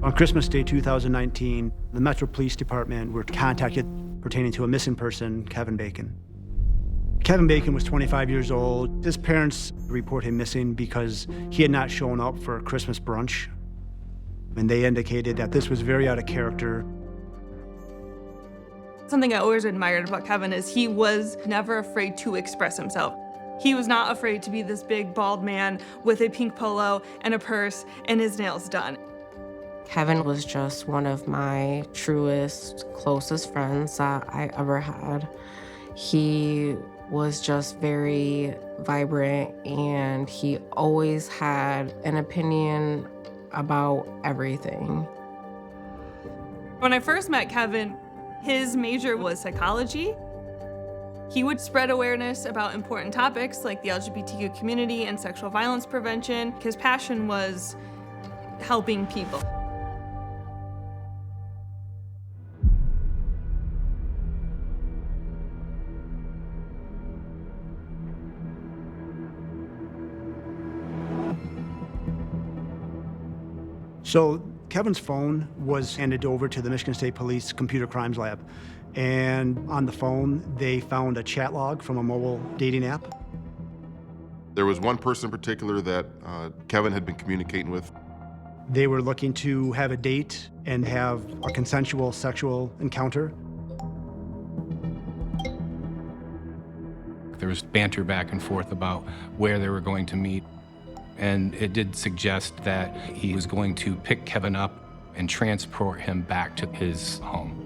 On Christmas Day 2019, the Metro Police Department were contacted pertaining to a missing person, Kevin Bacon. Kevin Bacon was 25 years old. His parents report him missing because he had not shown up for a Christmas brunch. And they indicated that this was very out of character. Something I always admired about Kevin is he was never afraid to express himself. He was not afraid to be this big, bald man with a pink polo and a purse and his nails done. Kevin was just one of my truest, closest friends that I ever had. He was just very vibrant, and he always had an opinion about everything. When I first met Kevin, his major was psychology. He would spread awareness about important topics like the LGBTQ community and sexual violence prevention. His passion was helping people. So Kevin's phone was handed over to the Michigan State Police Computer Crimes Lab. And on the phone, they found a chat log from a mobile dating app. There was one person in particular that Kevin had been communicating with. They were looking to have a date and have a consensual sexual encounter. There was banter back and forth about where they were going to meet. And it did suggest that he was going to pick Kevin up and transport him back to his home.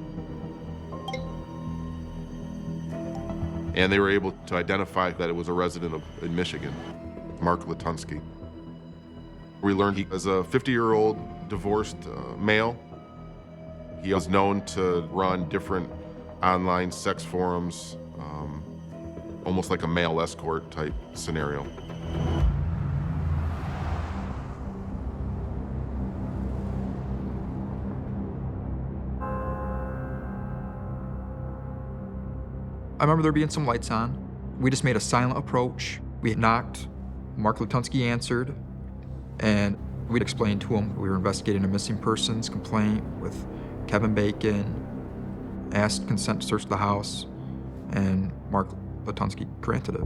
And they were able to identify that it was a resident in Michigan, Mark Latunsky. We learned he was a 50-year-old divorced male. He was known to run different online sex forums, almost like a male escort type scenario. I remember there being some lights on. We just made a silent approach. We knocked. Mark Latunsky answered, and we explained to him we were investigating a missing persons complaint with Kevin Bacon, asked consent to search the house, and Mark Latunsky granted it.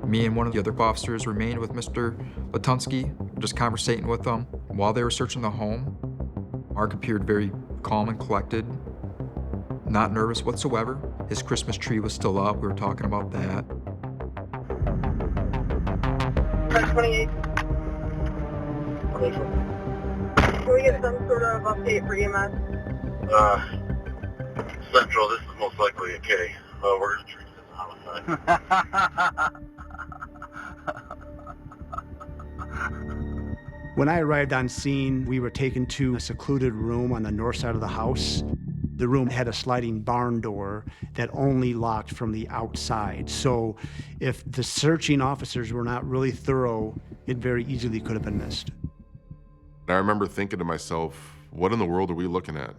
Me and one of the other officers remained with Mr. Latunsky, just conversating with him. While they were searching the home, Mark appeared very calm and collected, not nervous whatsoever. His Christmas tree was still up. We were talking about that. 28. Can we get some sort of update for EMS? Central, this is most likely a K. We're going to treat this as a homicide. When I arrived on scene, we were taken to a secluded room on the north side of the house. The room had a sliding barn door that only locked from the outside. So if the searching officers were not really thorough, it very easily could have been missed. I remember thinking to myself, what in the world are we looking at?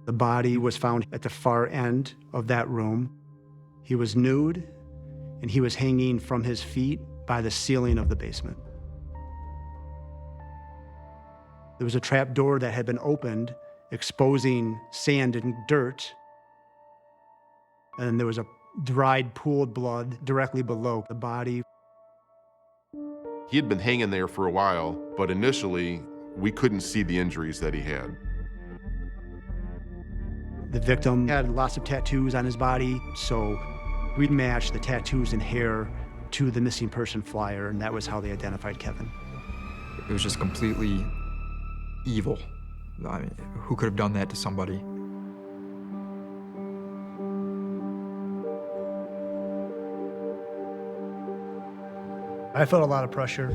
The body was found at the far end of that room. He was nude, and he was hanging from his feet by the ceiling of the basement. There was a trap door that had been opened, exposing sand and dirt. And there was a dried pooled blood directly below the body. He had been hanging there for a while, but initially, we couldn't see the injuries that he had. The victim had lots of tattoos on his body, so we matched the tattoos and hair to the missing person flyer, and that was how they identified Kevin. It was just completely evil. I mean, who could have done that to somebody? I felt a lot of pressure.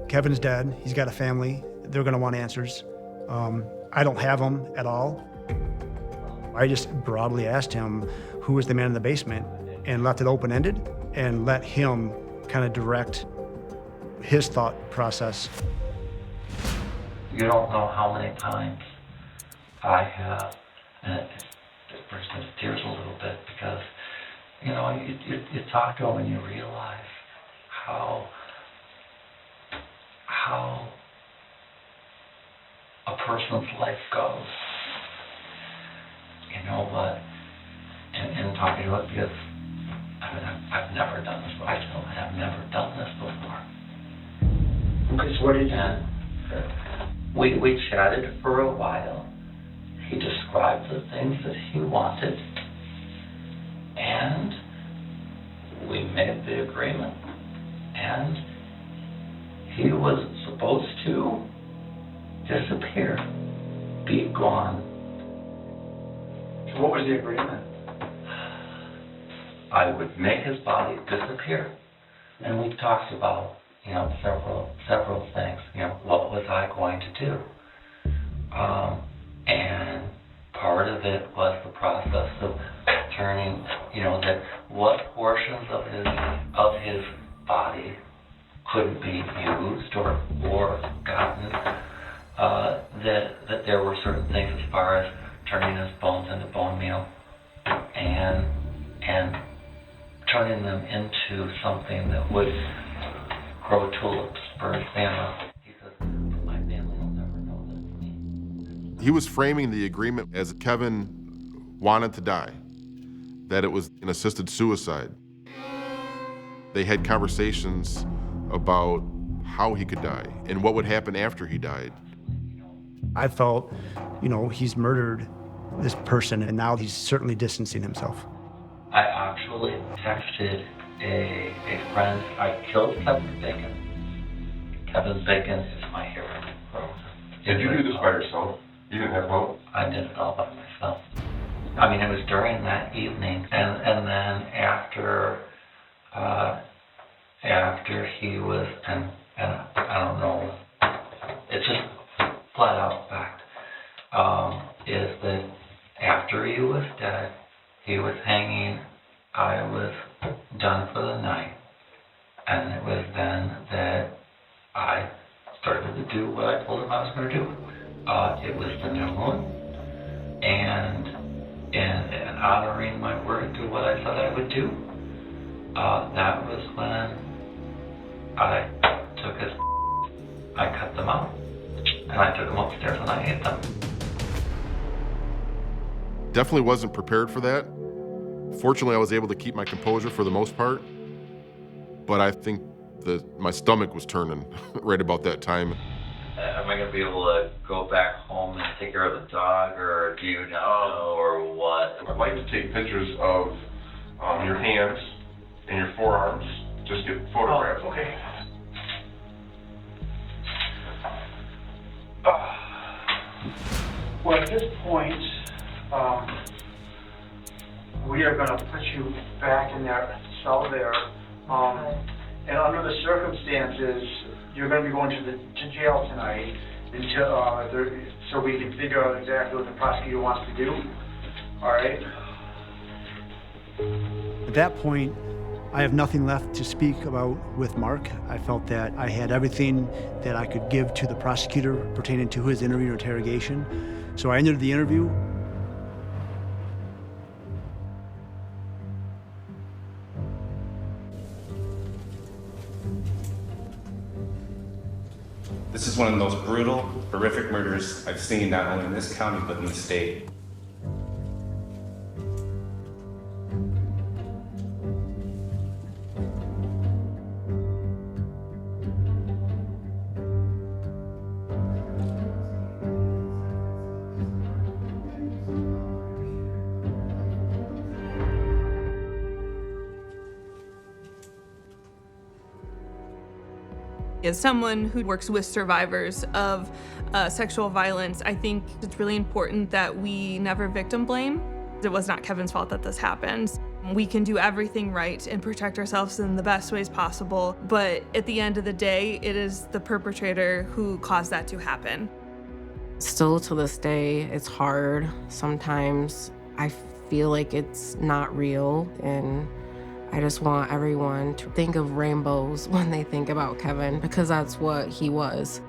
Kevin's dead. He's got a family. They're going to want answers. I don't have them at all. I just broadly asked him who was the man in the basement and left it open-ended and let him kind of direct his thought process. You don't know how many times I have, and it brings me to tears a little bit because, you know, you talk to them and you realize how a person's life goes. You know what? In talking to it, because I've never done this before. I still have never done this before. Okay, so what did you And we chatted for a while. He described the things that he wanted, and we made the agreement. And he was supposed to disappear, be gone. So what was the agreement? I would make his body disappear. And we talked about, several things. What was I going to do? And part of it was the process of turning, that what portions of his body couldn't be used or gotten. That there were certain things as far as turning his bones into bone meal and turning them into something that would grow tulips for his family. He says, my family will never know that it's me. He was framing the agreement as Kevin wanted to die, that it was an assisted suicide. They had conversations about how he could die and what would happen after he died. I felt, he's murdered this person, and now he's certainly distancing himself. I actually texted a friend. I killed Kevin Bacon. Kevin Bacon is my hero. Did you do this by yourself? You didn't have help? I did it all by myself. I mean, it was during that evening, and then after he was, and I don't know, it's just flat out fact, is that after he was dead, he was hanging, I was done for the night, and it was then that I started to do what I told him I was going to do. It was the new moon, and honoring my word to what I said I would do, that was when I took I cut them out, and I took them upstairs and I ate them. Definitely wasn't prepared for that. Fortunately, I was able to keep my composure for the most part, but I think my stomach was turning right about that time. Am I going to be able to go back home and take care of the dog, or do you know, or what? I'd like to take pictures of your hands and your forearms. Just get photographs. Oh, okay. Well, at this point, we are going to put you back in that cell there. And under the circumstances, you're going to be going to jail tonight until so we can figure out exactly what the prosecutor wants to do. All right? At that point, I have nothing left to speak about with Mark. I felt that I had everything that I could give to the prosecutor pertaining to his interview or interrogation. So I ended the interview. This is one of the most brutal, horrific murders I've seen, not only in this county, but in the state. As someone who works with survivors of sexual violence, I think it's really important that we never victim blame. It was not Kevin's fault that this happened. We can do everything right and protect ourselves in the best ways possible, but at the end of the day, it is the perpetrator who caused that to happen. Still to this day, it's hard. Sometimes I feel like it's not real, and I just want everyone to think of rainbows when they think about Kevin, because that's what he was.